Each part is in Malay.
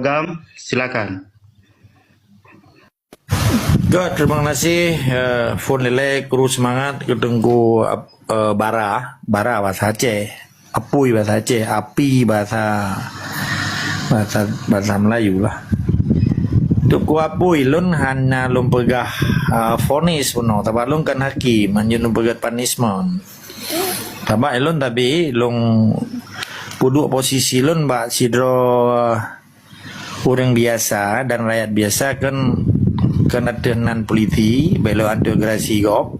Agam, silakan. God, terima kasih. Phone lele, kru semangat, ketengku bara bahasa Aceh, apui bahasa Aceh, api bahasa Melayu lah. Tuk ku apui lun hanya lun pegah fonis puno, tapi lun kan hakim, hanya lun pegah punishment. Tapi lun puduk posisi lun bak sidro orang biasa dan rakyat biasa kan ada nan polisi, belo ada gerasi gop,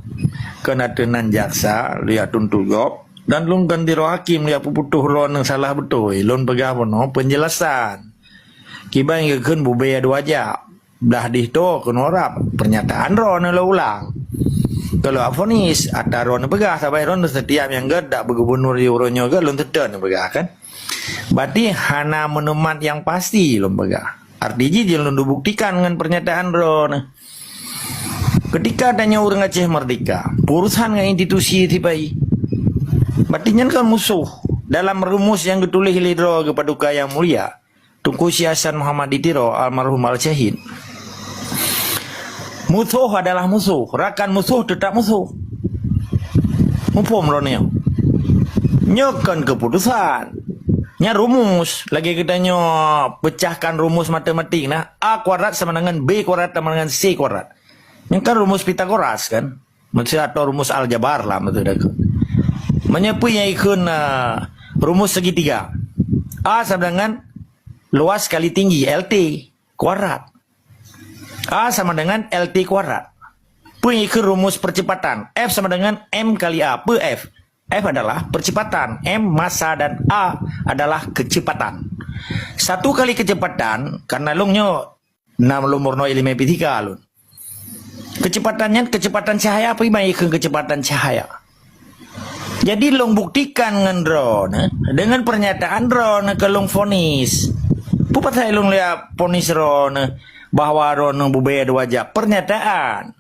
kan ada nan jaksa, lihat tuntut gop, dan lun kan diro hakim lihat puputuh ron yang salah betul, lun pegah puno penjelasan. Kiba yang kan bubaya dua jam, dah dihto kenorap pernyataan ron lo ulang. Kalau afonis ada ron pegah sampai ron setiap yang gedak bergubernur di uronyo ke lun teden pegah kan. Berarti hana menemat yang pasti lun pegah. Artinya dia lun buktikan dengan pernyataan ron. Ketika adanya orang Aceh merdeka, urusan dengan institusi tibai. Berarti kan musuh dalam rumus yang ditulis lidro kepaduka yang mulia. Tunku Syekh Hasan Muhammad Ditiro almarhum al-Syahid. Musuh adalah musuh, rakan musuh tetap musuh. Mumpum ronnya. Nyokan keputusan. Nya rumus, lagi kita pecahkan rumus matematik nah, A kuadrat sama dengan B kuadrat sama dengan C kuadrat. Yang kan rumus Pitagoras kan? Maksudnya atau rumus aljabar lah maksudnya. Menyepunya ikun rumus segitiga. A sama dengan luas kali tinggi LT kuadrat. A sama dengan LT kuadrat. Punya ke rumus percepatan. F sama dengan M kali A per F. F adalah percepatan, M massa dan A adalah kecepatan. Satu kali kecepatan, karena lungnya 6 lumurno ilmu fisika lun. Kecepatannya kecepatan cahaya apa yang ke kecepatan cahaya. Jadi long buktikan dengan drone, dengan pernyataan drone ke long fonis. Pupat saya long lihat fonis drone bahwa ron bubaya dua jam pernyataan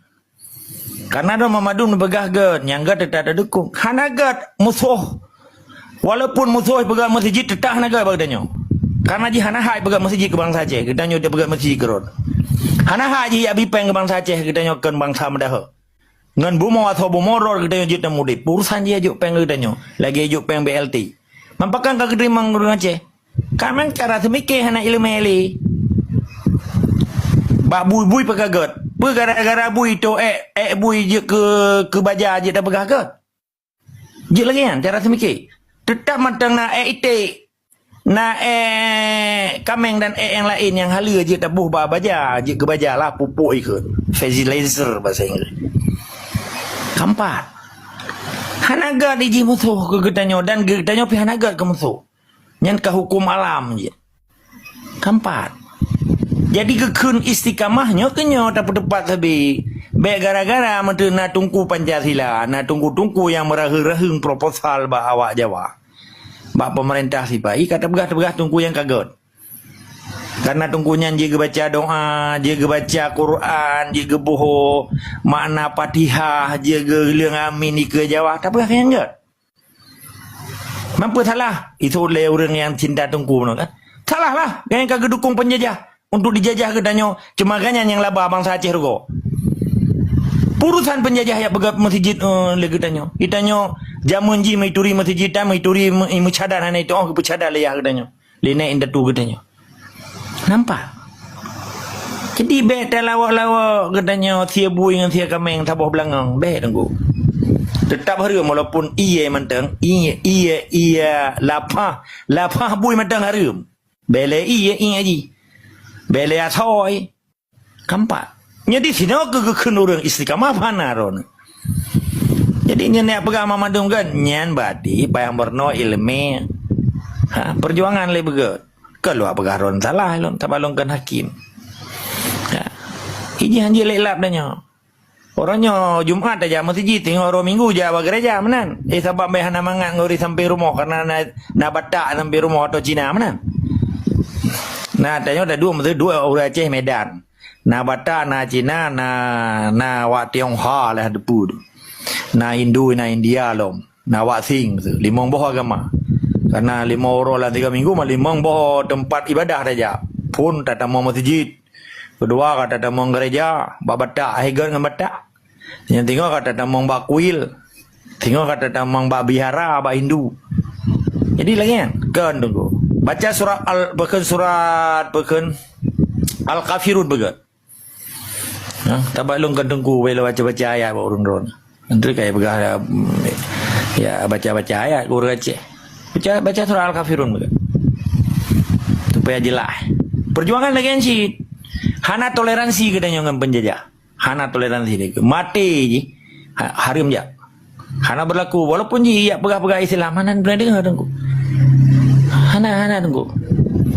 karena ada memadun begah gad yang gad tetap ada dukung hanagat musuh walaupun musuh begah masjid tetap hanagat bagdanya karena ji hanahai begah masjid ke bangsa Aceh kita nyoda begah masjid ke ron hanahai ji abi peng ke bangsa Aceh kita nyokan bangsa Medah ngan bumo atau bumoror kita nyojit namudi urusan dia juk peng kita nyo lagi juk peng BLT mampakan ka kedrimang orang Aceh kamen cara semike hana ilmu eli bak bui pegagat. Gara-gara bui itu bui je ke baja je dah pegagat. Je lagi kan cara semikir. Tetap matang na ite. Na kameng dan yang lain yang hala je dah buh baja je ke baja lah pupuk ikut. Fertilizer bahasa Inggeris. Kampat. Hanagat di musuh ke getanyo dan getanyo pi hanagat ke musuh. Nyan ke hukum alam je. Kampat. Jadi kekun istiqamahnya kenyo dapat tepat lebih. Baik gara-gara mata nak tunggu Pancasila, nak tunggu yang merahung proposal bah awak Jawa. Bah pemerintah si pai kata begah tunggu yang kaget. Karena tunggunya dia baca doa, dia baca Quran, dia boho makna Fatihah, dia geuleuh amin ke Jawa, tak begah yang enggak. Mampu salah, itu oleh orang yang cinta tunggu kan. Salah lah, yang kagak dukung penjajah. Untuk dijajah ke danyo cemagannya yang laba bangsa Aceh rugo. Purusan penjajah ya pegat masjid lagi danyo. Itanyo jamun ji maituri masjid ta maituri mucadar hana itu oh pucadar le ya ke danyo. Lena inda tu ke danyo. Nampak? Jadi be lawa ke danyo sia bui dengan sia kameng taboh belangang be tunggu. Tetap hari walaupun iye mentang iya lapah bui mentang harum. Bele iye aji. Bele atoy kampat. Jadi sini ke orang istiqamah mana ron. Jadi nyen apa mama dong kan nyen badi bayang berno ilmu. Perjuangan le beget. Kalau apa ron salah lon tabalong kan hakim. Iji hanji lelap danyo. Orangnya Jumat aja masjid tengok orang Minggu Jawa gereja menan. Sebab be hana mangat ngori sampai rumah karena na batak sampai rumah atau Cina menan. Nah, tanya ada dua orang Aceh Medan. Na Batak, na Cina, na Wak Tionghoa lah depu. Na Hindu, na India lom. Na Wak Sing, limong boh agama. Karena 5 orang lah 3 minggu, 5 boh tempat ibadah saja. pun tak mau masjid. Kedua kata tak mau gereja, babatak heger dengan batak. Yang tiga kata tak mau bak kuil. Tiga kata tak mau bak bihara, bak Hindu. Jadi lagi kan tunggu. Baca surat Al-Kafirun begat. Tabak long kan tunggu bila baca ayat baru ron. Nanti kayak begah ya baca ayat guru Aceh. Baca surah Al-Kafirun begat. Supaya jelas. Perjuangan lagi sih. Hana toleransi katanya dengan penjajah. Hana toleransi dia. Mati je. Harim je. Hana berlaku. Walaupun je ya pegah-pegah Islam. Hana pernah dengar tengku. Hana tengku.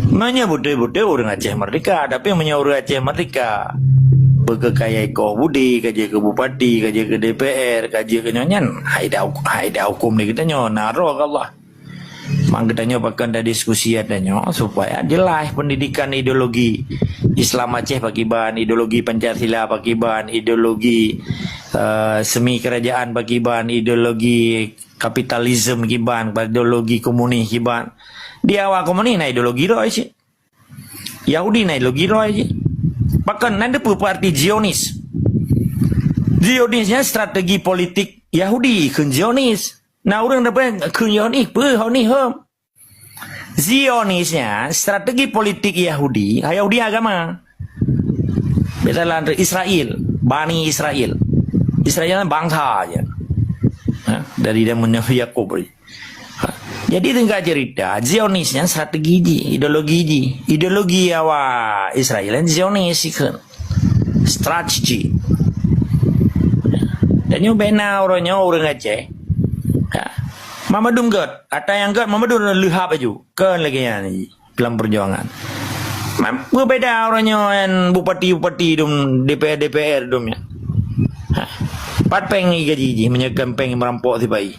Menyebut-sebut orang Aceh merdeka. Tapi orang Aceh merdeka. Berkekaya kau budi. Kerja ke bupati. Kerja ke DPR. Kerja ke nyanyan. Haida hukum ni katanya. Naruh ke Allah. Mak katanya pakai ada diskusi adanya supaya jelas pendidikan ideologi Islam Aceh bagi bahan, ideologi Pancasila bagi bahan, ideologi semi kerajaan bagi bahan, ideologi kapitalisme bagi bahan, ideologi komunis bagi bahan. Di awal komunis na ideologi roh aja. Yahudi na ideologi roh aja. Bahkan ada parti Zionis. Zionisnya strategi politik Yahudi ke Zionis. Nah orang dapat ke Zionis, Zionisnya strategi politik Yahudi, Yahudi agama. Beda lah Israel, Bani Israel. Israel bangsa aja. Dari zaman Yakub. Jadi tinggal cerita, Zionisnya strategi ideologi awal Israel Zionis kan. Strategi. Dan yang benar orang Aceh. Mama dum gat, ada yang gat mama dum lihap aju, kan lagi ni dalam perjuangan. Berbeda orangnya yang bupati dum DPR dum ya. Pat peng gaji menyekan peng merampok si bayi.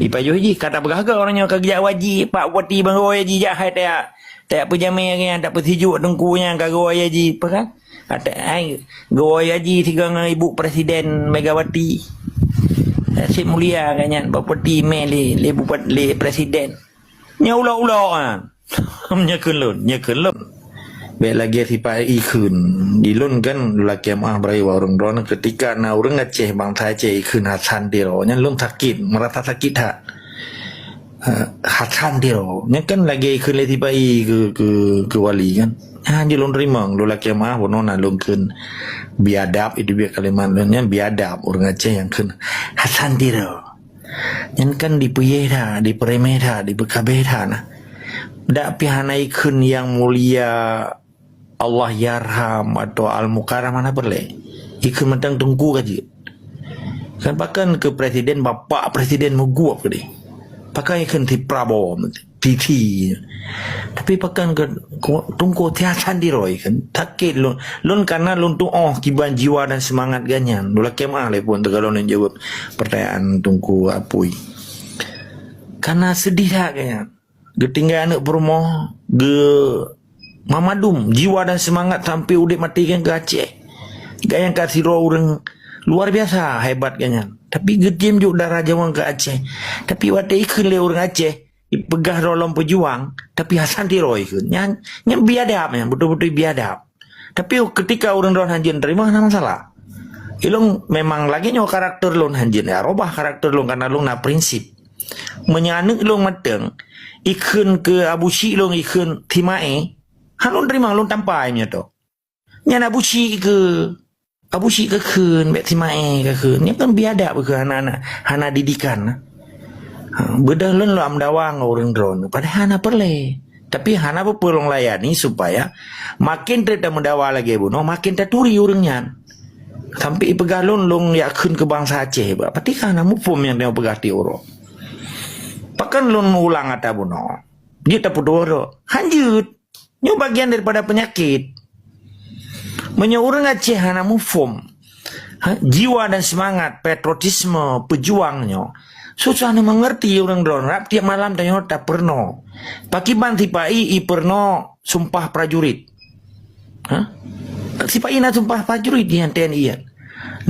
Ipayu ji kata berharga orangnya kerja wajib Pak Bupati bangoi ji jahat ya. Tak pejamai yang tak persejuk tengkunya kagoi ji apa kan? Ada ai goi ji tiga ibu presiden Megawati. Cik mulia kanya bupati meli le bupati le presiden nya ulo ah nyekeun lun be lagi sipai ikun dilun kan laki mah berai warung don ketika na urang Aceh bangsa Aceh ikun Hasan diro nya lun sakit merasa sakit tak Hasan diro nya kan lagi ikun le sipai ke wali kan di lun rimang lu laki mah bonona lun keun biadab itu biar kalimatnya biadab orang Aceh yang kan Hasan Diro yang kan dipuyeh diperemeh dipekabeh nah dak pihanai kun yang mulia Allah yarham atau al-mukarram mana boleh ikut mentang tunggu kaji kan pakan ke presiden bapak presiden muguap ke dia pakai kan ti Prabowo titi tapi pakan ke tunggu tiasan diroi kan takit lun karena lun tu kiban jiwa dan semangat ganyan lula kemah le pun tegalon yang jawab pertanyaan tunggu apui karena sedih tak ganyan getinggal anak berumah ge mamadum jiwa dan semangat sampai udah mati kan ke Aceh gayang kasih roh orang luar biasa hebat ganyan tapi gejem juga darah jawang ke Aceh tapi waktu ikut le orang Aceh pegah dalam pejuang tapi Hasan Diro ikut yang biadab betul-betul biadab tapi ketika orang hanjin terima mana masalah ilung memang lagi nyawa karakter lun hanjin ya robah karakter lun karena lun na prinsip menyanuk lun mateng ikun ke Abu Syik lun ikun Timae halun terima lun tanpa nya to nya Abu Syik ke kun bet Timae ke kun nya kan biadab ke anak-anak hana didikan bedah lun am dawang orang drone padahal hana perle tapi hana perlu layani supaya makin tidak mendawa lagi buno makin terturi orangnya sampai pegalun lung yakun ke bangsa Aceh berarti hana mupum yang dia pegati oro pakan lun ulang ata buno dia tak pedoro hanjut nyu bagian daripada penyakit orang Aceh hana mupum jiwa dan semangat patriotisme pejuangnya susah mengerti orang drone rap tiap malam tanya tak pernah pakiban tipai pernah sumpah prajurit tipai na sumpah prajurit yang TNI ya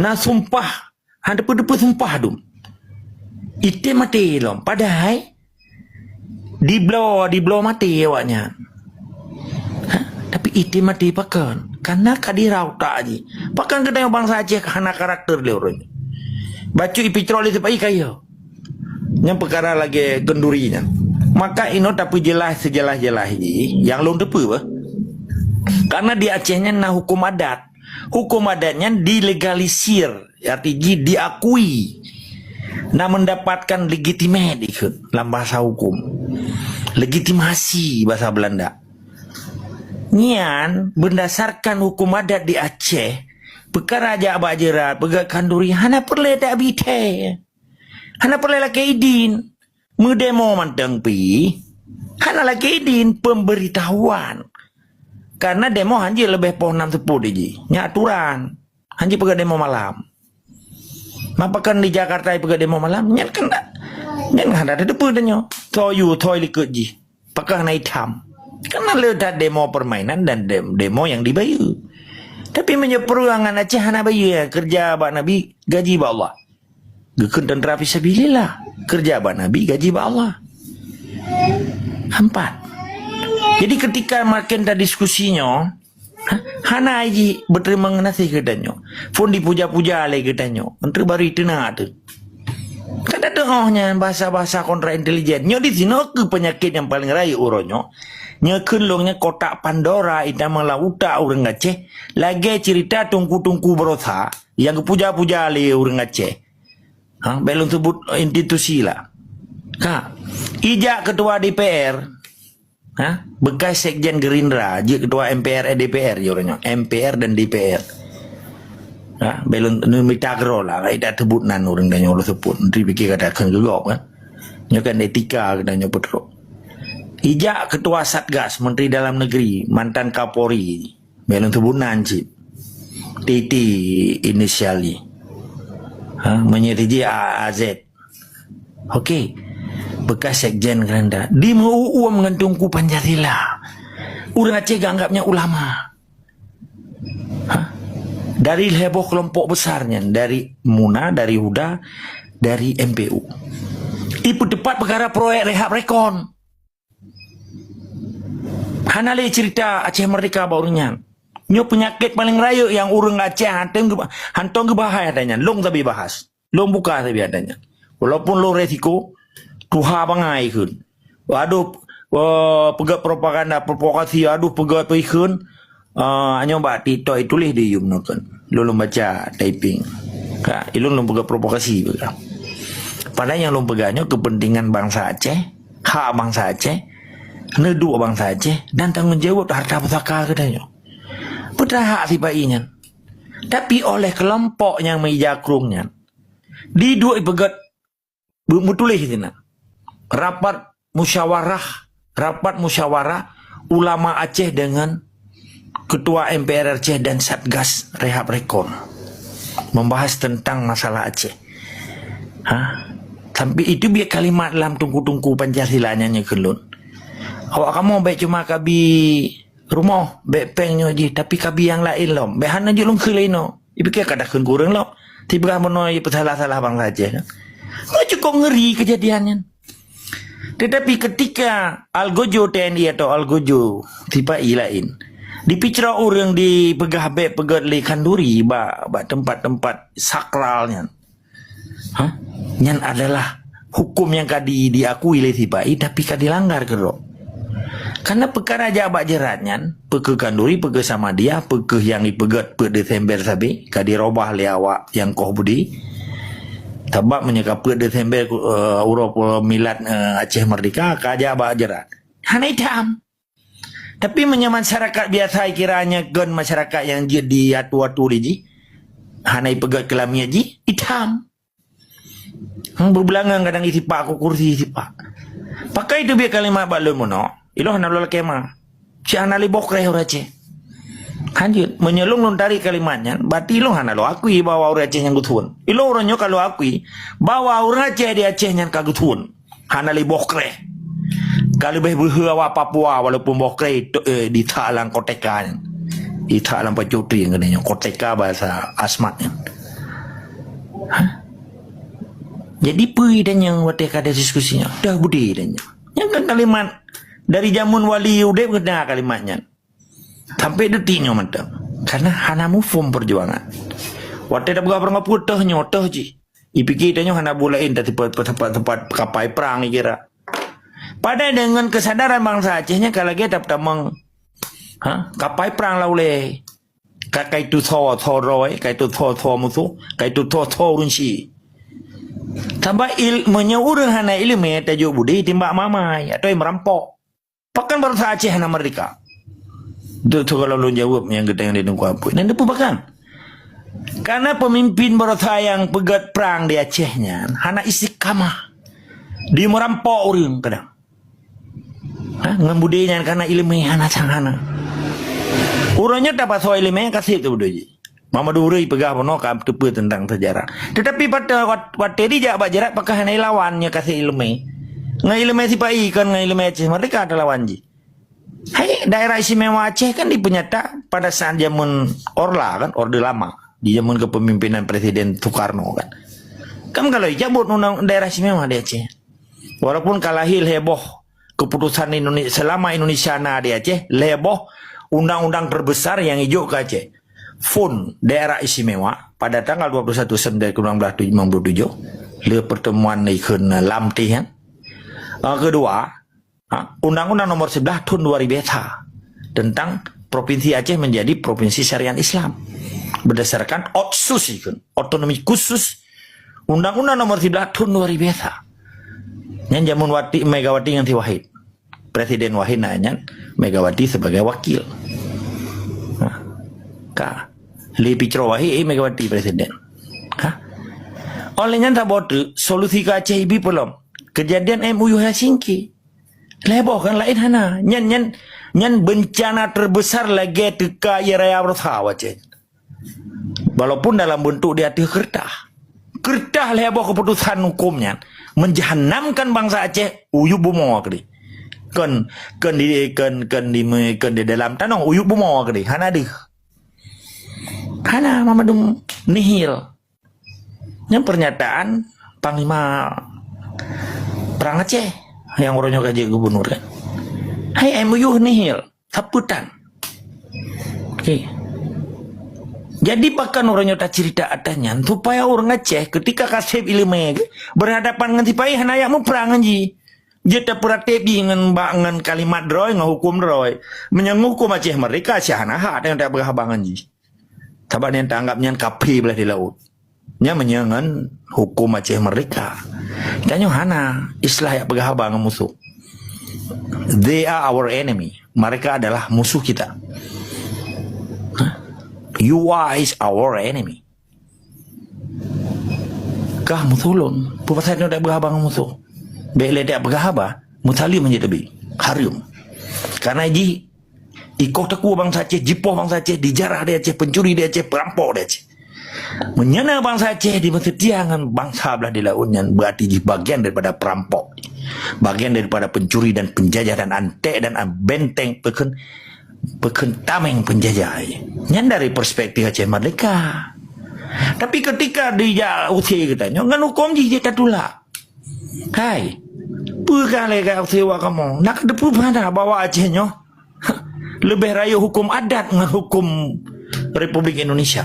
na sumpah ada pada sumpah dum ite mati lom padahal di blow mati awaknya Tapi itu mati pakan. Karena kadirau tak aja. Pakan kita yang bangsa Aceh karena karakter dia orang. Baca ipitrol itu pai kaya. Yang perkara lagi kendurinya. Maka ini tapi jelas sejelas-jelas yang long tepu bah. Karena di Acehnya nah hukum adat. Hukum adatnya dilegalisir, artinya diakui. Nah mendapatkan legitimate ikut dalam bahasa hukum. Legitimasi bahasa Belanda. Nian berdasarkan hukum adat di Aceh, perkara aja abak jerat, pegak kanduri, hana perle tak bite. Hana perle laki idin. Mudemo manteng pi. Hana laki idin pemberitahuan. Karena demo hanji lebih pohon 6 sepuluh ji. Nya aturan. Hanji pergi demo malam. Mapakan di Jakarta pergi demo malam. Nya kan tak. Nya kan ada depu danyo. Toyu toy likut ji. Pakah na hitam. Karena ledak demo permainan dan demo yang dibayar. Tapi menyeperuangan Aceh hana bayar ya. Kerja abak Nabi gaji ba Allah. Gekun dan rapi sabilillah. Kerja abak Nabi gaji ba Allah. 4. Jadi ketika makin dah diskusinya, hana aji berterima kasih kedanyo. Pun dipuja-puja oleh kedanyo. Menteri baru itu nak tu. Kada tengahnya bahasa-bahasa kontra intelijen. Nyo di sini ke penyakit yang paling raya uronyo. Nyo kelongnya kotak Pandora itu malah utak orang Aceh. Lagi cerita tungku-tungku berosa yang kepuja-puja oleh orang Aceh. Belum sebut institusi lah. Kak, ijak ketua DPR. Bekas sekjen Gerindra, je ketua MPR DPR je orangnya, MPR dan DPR. Belum minta kero lah, tidak sebut nan orang dah nyolo sebut. Menteri fikir katakan gegok kan. Nyokan etika katanya petro. Ijak ketua Satgas Menteri Dalam Negeri, mantan Kapolri. Belum sebut nan cip. Titi inisiali. Menyetujui AAZ. Okey. Bekas sekjen Gerindra di UU mengentungku Pancasila. Orang Aceh anggapnya ulama. Dari heboh kelompok besarnya, dari MUNA, dari HUDA, dari MPU. Ibu tepat perkara proyek rehab rekon. Hanale cerita Aceh Merdeka barunya. Nyo penyakit paling raya yang orang Aceh hantong ke bahaya adanya. Long tapi bahas. Long buka tapi adanya. Walaupun lo resiko Tuha bangai kun. Aduh, pegat propaganda, provokasi, aduh pegat pihun. Hanya mbak Tito tulis di yum kan. Lalu baca typing. Kak, ilun lom pegat provokasi begitu. Padahal yang lom peganya kepentingan bangsa Aceh, hak bangsa Aceh, neduk bangsa Aceh dan tanggung jawab harta pusaka katanya. Putra hak si bayinya. Tapi oleh kelompok yang menjakrungnya, di dua pegat betulis itu nak. Rapat musyawarah ulama Aceh dengan ketua MPR Aceh dan Satgas Rehab Rekon membahas tentang masalah Aceh. Sampai itu biar kalimat dalam tungku-tungku Pancasilanya kelun. Awak kamu baik cuma kabi rumah baik pengnya je, tapi kabi yang lain lom. Behana je long kelino. Ibu kira kadakan kurang lom. Tiba menoi salah-salah bangsa Aceh. Lo cukup ngeri kejadiannya. Tetapi ketika Algojo TNI atau Algojo tiba lain dipicra orang di pegah pegat le kanduri ba tempat-tempat sakralnya. Yang adalah hukum yang kadi diakui le tiba tapi kadi langgar kero. Karena perkara jabat jeratnya pegah kanduri pegah sama dia pegah yang dipegat per Desember sabi kadi robah le awak yang koh budi. Sebab menyekap ke Desember urut milad Aceh Merdeka kaja abak jerat. Hana hitam. Tapi masyarakat biasa kiranya gen masyarakat yang jadi atu-atu di hana pegat kelamnya ji hitam. Berbelangan kadang isi pak aku kursi isi pak. Pakai itu biar kalimat balon mono. Ilo hana lo kema. Si hana li bokre Aceh. Hanjut menyelung lontari kalimatnya berarti lo hana lo akui bahwa orang Aceh yang gutun. Ilo orangnya kalau akui bahwa orang Aceh di Aceh yang kagutun. Hana li bokre. Kalau lebih berhawa Papua walaupun bokre di talang koteka. Di talang pacutri yang katanya koteka bahasa asmatnya. Jadi pui dan yang waktu ada diskusinya dah budi dan yang kan kalimat dari zaman wali udep kena kalimatnya. Sampai detiknya mantap. Karena hana mufum perjuangan. Waktu dah berapa putih nyotoh je. Ipikir tanya hana bulain dari tempat kapal perang kira. Pada dengan kesadaran bangsa Acehnya kalau kita dapat meng kapal perang lah oleh kai tu tho roy, kai tu tho musuh, kai tu tho runsi. Tambah menyeurang hana ilmu tajuk budi timbak mamai atau yang merampok. Pakan bangsa Aceh hana merdeka. Itu kalau lu jawab yang kita yang ditunggu apa. Dan itu bahkan karena pemimpin bangsa yang pegat perang di Acehnya hana istiqamah. Di merampok orang kadang. Ngambudinya karena ilmu hana sanghana. Urangnya dapat soal ilmu kasih tu budaya. Mama duri pegah bono kam tepu tentang sejarah. Tetapi pada waktu dia jak jarak pakai hana lawannya kasih ilmu. Ngai ilmu si pai kan ngai ilmu Aceh mereka ada lawan ji. Hai daerah istimewa Aceh kan dipenyata pada saat zaman Orla kan Orde Lama di zaman kepemimpinan Presiden Soekarno kan. Kamu kalau cabut undang daerah istimewa di Aceh. Walaupun kalahil heboh keputusan Indonesia selama Indonesia di Aceh heboh undang-undang terbesar yang hijau ke Aceh. FUN daerah istimewa pada tanggal 21 September 1957 le pertemuan ikun Lamtihan. Kedua, Undang-Undang Nomor 11 Tahun 2000 tentang Provinsi Aceh menjadi Provinsi Syariah Islam berdasarkan otsus ikun otonomi khusus Undang-Undang Nomor 11 Tahun 2000. Yang jamun Megawati nganti Wahid. Presiden Wahid nanya Megawati sebagai wakil. Lebih cerowahi Megawati presiden. Olehnya tak bodoh solusi ke Aceh ibi belum. Kejadian MUU Helsinki. Leboh kan lain hana. Nyan bencana terbesar lagi teka raya bersawa Aceh. Walaupun dalam bentuk dia kertas. Kertas leboh keputusan hukumnya menjahanamkan bangsa Aceh uyup bumo kali. Kan di dalam tanong uyup bumo kali. Hana deh. Hana mamadum nihil. Yang pernyataan Panglima Perang Aceh yang orangnya kaji gubernur kan. Hai MUU nihil, saputan. Oke. Jadi bahkan orangnya tak cerita adanya supaya orang Aceh ketika kasih ilmu berhadapan dengan sipai hana yang mau perang anji. Dia tak pernah tebi dengan kalimat droy ngahukum droy menyengukum Aceh mereka syahana hak yang tak berhabang anji. Sahabat yang tanggapnya kapi belah di laut. Nya menyangan hukum Aceh mereka. Tanya hana islah yang berhabang musuh. They are our enemy. Mereka adalah musuh kita. You are is our enemy. Kah musulun. Pupasanya tak berhabang musuh. Bila tak berhabang, musali menjadi lebih. Harum. Karena ji ikut teku bangsa Aceh, jipoh bangsa Aceh, dijarah di Aceh, pencuri di Aceh, perampok di Aceh. Menyana bangsa Aceh di mesetiangan bangsa belah di lautnya berarti di bagian daripada perampok. Bagian daripada pencuri dan penjajah dan antek dan benteng tameng penjajah. Yang dari perspektif Aceh merdeka. Tapi ketika dia usia katanya, ngan hukum dia tak tulak. Hai, pukali kau sewa kamu. Nak depu mana bawa Acehnya? Lebih raya hukum adat dengan hukum Republik Indonesia.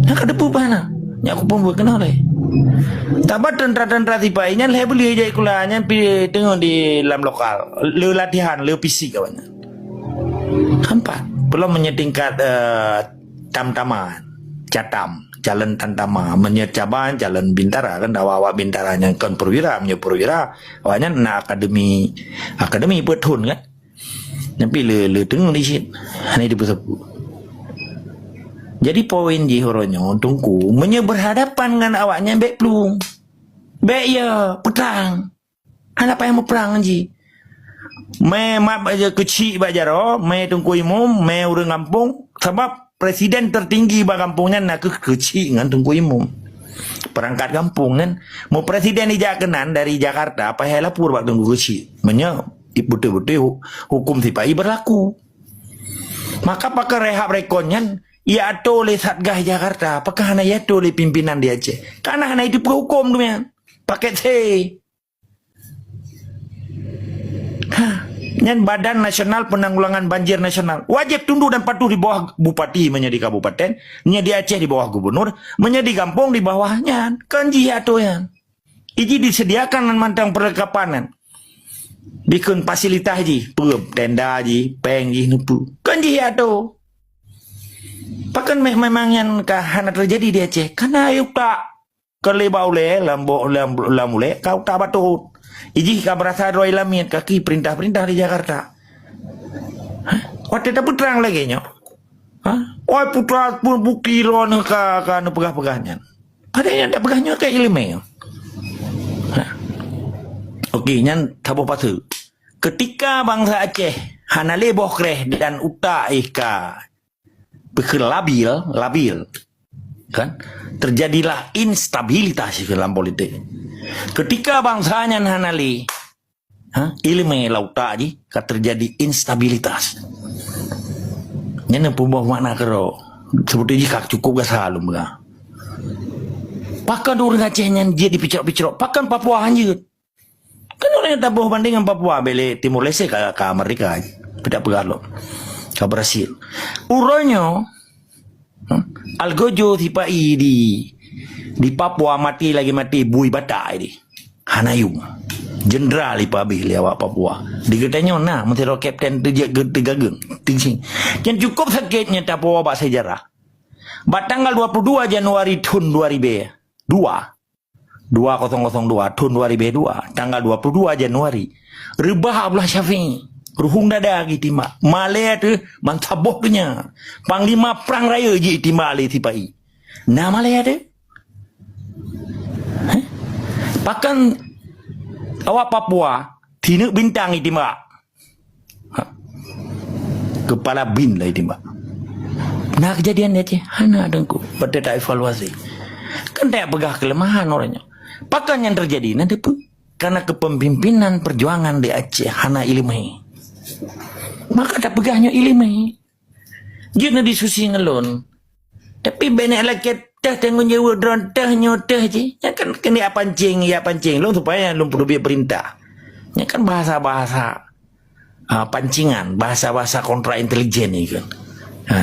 Nak depu mana? Nya aku pun berkenal leh. Tabat tentara-tentara tipainya leh beli aja ikulanya pi tengok di dalam lokal. Le latihan, le fisik kawannya. Hampat. Belum menyetingkat tam-taman, catam, jalan tantama, menyecaban jalan bintara kan awak bintaranya kan perwira, awaknya nak akademi petun kan. Tapi le tengok di sini. Ini di pesepu. Jadi poin ji horonyo tungku berhadapan dengan awaknya bek plung. Bek ya perang. Apa yang mau perang ji? Map aja kecil bajaro, tungku imum, urang kampung sebab presiden tertinggi ba kampungnya nak kecil dengan tungku imum. Perangkat kampung kan. Mau presiden dijakenan dari Jakarta apa hela pur bak tunggu kecil. Betul-betul hukum sipai berlaku. Maka pakar rehab rekonnya ia ato oleh Satgas Jakarta. Apakah hanya ia ato oleh pimpinan di Aceh? Karena hanya itu hukum demikian. Paket C. Nyan Badan Nasional Penanggulangan Banjir Nasional wajib tunduk dan patuh di bawah bupati menjadi kabupaten, menjadi Aceh di bawah gubernur, menjadi kampung di bawahnya. Kan jihatu yan. Iji disediakan mantang perlengkapan. Bikin fasilitas ji, tenda ji, peng ji nupu. Kan jihatu. Pakan memang yang kahana terjadi di Aceh. Karena yuk tak kelebau le, lamule, kau tak batut. Iji ka berasa roi lamit kaki perintah-perintah di Jakarta. Waktu tak putrang lagi nyo. Oi putra pun bukti ron ka nu pegah-pegahnya. Ada yang tak pegahnya ke ilmu. Okey, nyan tabuh patu. Ketika bangsa Aceh hana leboh kreh dan utak ika labil kan terjadilah instabilitas dalam politik. Ketika bangsanya hanali ilmu lauta ji terjadi instabilitas. Nyana pembawa makna kero seperti jika cukup gak salam ga. Pakan orang Aceh nyan dia dipicok-picok, pakan Papua hanjut. Kan orang yang tabuh bandingan Papua bele Timur Leste ke Amerika tidak pegalo ke Brasil. Uronyo Algojo tipai di Papua mati bui batai di Hanayung jenderal ipabi liawak Papua digetanya nah menteri kapten tegageng tinggi yang cukup sakitnya Papua bahasa sejarah tanggal 22 Januari tahun 2002 tahun 2002 tanggal 22 Januari rebah Abdullah Syafi'i ruhung dada gitu mak Malaya tu mantabohnya panglima perang raya je timba ali tipai nah Malaya tu pakan awak Papua tinuk bintang itu mak kepala bin lah itu mak nah kejadian dia je hana dengku pada tak evaluasi kan tak pegah kelemahan orangnya pakan yang terjadi nanti pun karena kepemimpinan perjuangan di Aceh hana ilmu maka tak pegahnya ilmu dia disusi ngelon tapi banyak lagi teh tengok nyewa drone teh nyoteh je ya kan kena pancing lo supaya lo perlu biar perintah ya kan bahasa-bahasa pancingan bahasa-bahasa kontra intelijen ni kan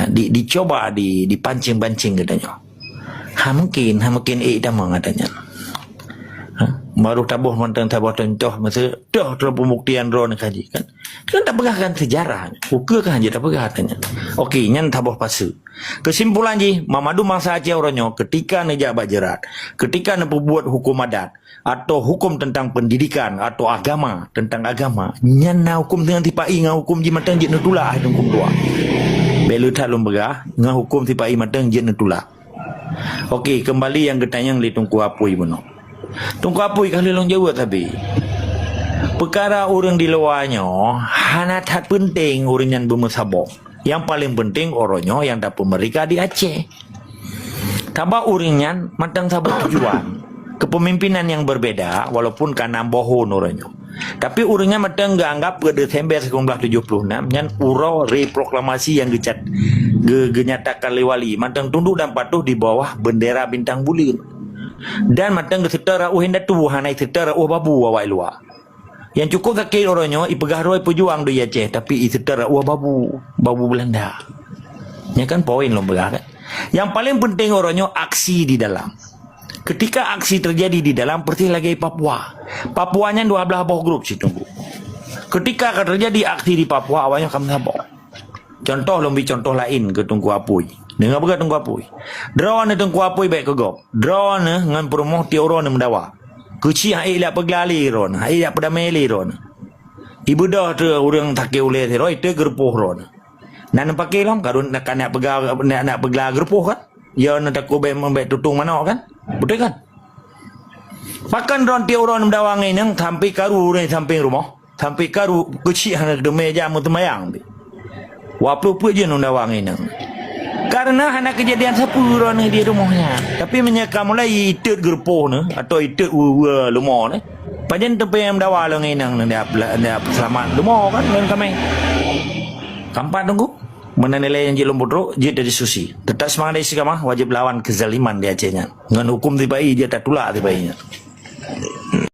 dicoba dipancing-pancing katanya mungkin dah mengatanya baru tabuh mantan tabuh contoh masa dah dalam pembuktian ron kaji kan tak pegahkan sejarah ukur kan je tak pegah katanya okey nyan tabuh pasu kesimpulan ji Mamadu masa Aceh orangnya ketika nejak bajerat ketika buat hukum adat atau hukum tentang pendidikan atau agama tentang agama nyan na hukum dengan tipai ngah hukum ji matang je netula hukum dua belu talum begah ngah hukum tipai matang je netula okey kembali yang getanyang li tungku apui beno tunggu apui kali long jawab tapi perkara orang di luarnya hana tak penting orang yang bermusabok yang paling penting orangnya yang dapat mereka di Aceh tabak orangnya matang sabuk tujuan kepemimpinan yang berbeda walaupun karena bohong orangnya tapi orangnya matang gak anggap ke Desember 1976 yang urau reproklamasi yang genyatakan lewali matang tunduk dan patuh di bawah bendera bintang bulir dan matang setara hendak tu hanai setara babu awak luar yang cukup sakit orangnya ipegah roi pejuang di Aceh tapi setara babu Belanda ya kan poin lo begah kan yang paling penting orangnya aksi di dalam ketika aksi terjadi di dalam persis lagi Papuanya 12 buah grup situ ketika akan terjadi aksi di Papua awalnya kamu sabok contoh lebih contoh lain ke Tungku Apui dengar apa Tungku Apui drone Tungku Apui baik ke gop drone dengan promoh tiuron mendawa kuci hai la peglali ron hai la pedameli ron ibu dah tu orang tak oleh roi tu gerpoh ron nan pakai lam karun nak pegla gerpoh kan ya nak takut baik tutung mana kan betul kan pakan ron tiuron mendawa nang sampai karu ni samping rumah sampai karu kuci hana deme jamu temayang waplu je mendawa nang karena anak kejadian sepuluh orang di rumahnya tapi menyeka mulai itut gerpoh ni atau itut lumah ni pajen tepi yang dawa lo nginang dia selamat lumah kan dengan kami kampat tunggu mana nilai yang jelum bodoh dia dari susi tetap semangat dari sekamah wajib lawan kezaliman di Acehnya dengan hukum tiba-tiba dia tak tulak tiba-tiba